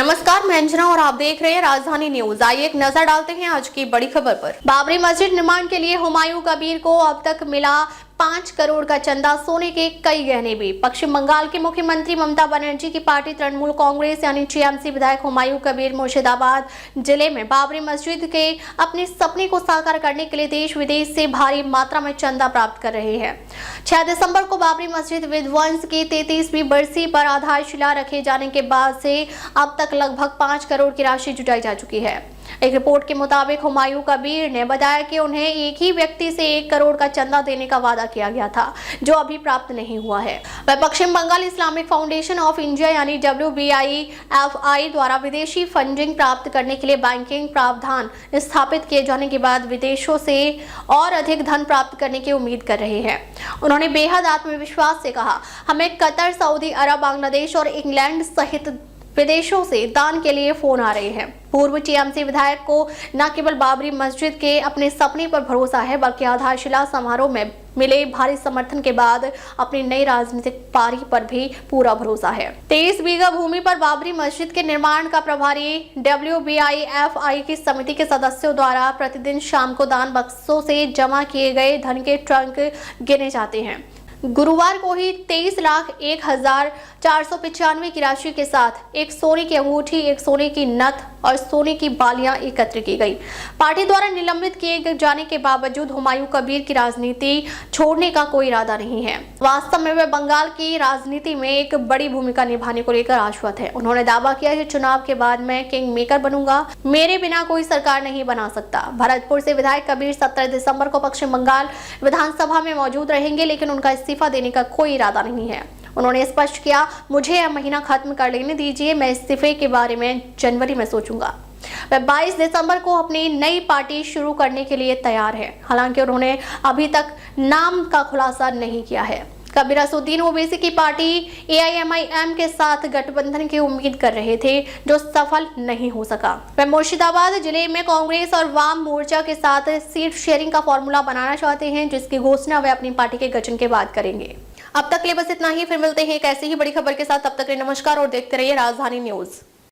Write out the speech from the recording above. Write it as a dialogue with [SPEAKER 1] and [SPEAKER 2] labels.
[SPEAKER 1] नमस्कार, मैं अंजना और आप देख रहे हैं राजधानी न्यूज। आइए एक नजर डालते हैं आज की बड़ी खबर पर। बाबरी मस्जिद निर्माण के लिए हुमायूं कबीर को अब तक मिला 5 करोड़ का चंदा, सोने के कई गहने भी। पश्चिम बंगाल की मुख्यमंत्री ममता बनर्जी की पार्टी तृणमूल कांग्रेस यानी टीएमसी विधायक हुमायूं कबीर मुर्शिदाबाद जिले में बाबरी मस्जिद के अपने सपने को साकार करने के लिए देश विदेश से भारी मात्रा में चंदा प्राप्त कर रहे हैं। 6 दिसंबर को बाबरी मस्जिद विध्वंस की 33वीं बरसी पर आधारशिला रखे जाने के बाद से अब तक लगभग 5 करोड़ की राशि जुटाई जा चुकी है। एक रिपोर्ट के मुताबिक हुमायूं कबीर ने बताया कि उन्हें एक ही व्यक्ति से 1 करोड़ का चंदा देने का वादा किया गया था, जो अभी प्राप्त नहीं हुआ है। वह Paschim Bengal Islamic Foundation of India यानी WBIFI द्वारा विदेशी फंडिंग प्राप्त करने के लिए बैंकिंग प्रावधान स्थापित किए जाने के बाद विदेशों से और अधिक धन प्राप्त करने की उम्मीद कर रहे हैं। उन्होंने बेहद आत्मविश्वास से कहा, हमें कतर, सऊदी अरब, बांग्लादेश और इंग्लैंड सहित विदेशों से दान के लिए फोन आ रहे हैं। पूर्व टीएमसी विधायक को न केवल बाबरी मस्जिद के अपने सपने पर भरोसा है, बल्कि आधारशिला समारोह में मिले भारी समर्थन के बाद अपनी नई राजनीतिक पारी पर भी पूरा भरोसा है। 23 बीघा भूमि पर बाबरी मस्जिद के निर्माण का प्रभारी WBIFI की समिति के सदस्यों द्वारा प्रतिदिन शाम को दान बक्सों से जमा किए गए धन के ट्रंक गिने जाते हैं। गुरुवार को ही 23,01,495 की राशि के साथ एक सोने की अंगूठी, एक सोने की नथ और सोने की बालियां एकत्र की गई। पार्टी द्वारा निलंबित किए जाने के बावजूद हुमायूं कबीर की राजनीति छोड़ने का कोई इरादा नहीं है। वास्तव में वे बंगाल की राजनीति में एक बड़ी भूमिका निभाने को लेकर आश्वस्त है। उन्होंने दावा किया कि चुनाव के बाद मैं किंग मेकर बनूंगा, मेरे बिना कोई सरकार नहीं बना सकता। भरतपुर से विधायक कबीर 17 दिसंबर को पश्चिम बंगाल विधानसभा में मौजूद रहेंगे, लेकिन उनका इस्तीफा देने का कोई इरादा नहीं है। उन्होंने स्पष्ट किया, मुझे यह महीना खत्म कर लेने दीजिए, मैं इस्तीफे के बारे में जनवरी में सोचूंगा। वह 22 दिसंबर को अपनी नई पार्टी शुरू करने के लिए तैयार है। हालांकि उन्होंने अभी तक नाम का खुलासा नहीं किया है। कबीर असुद्दीन ओवैसी की पार्टी AIMIM के साथ गठबंधन की उम्मीद कर रहे थे, जो सफल नहीं हो सका। वह मुर्शिदाबाद जिले में कांग्रेस और वाम मोर्चा के साथ सीट शेयरिंग का फॉर्मूला बनाना चाहते हैं, जिसकी घोषणा वे अपनी पार्टी के गठन के बाद करेंगे। अब तक के लिए बस इतना ही। फिर मिलते हैं एक ऐसी ही बड़ी खबर के साथ। तब तक के लिए नमस्कार और देखते रहिए राजधानी न्यूज।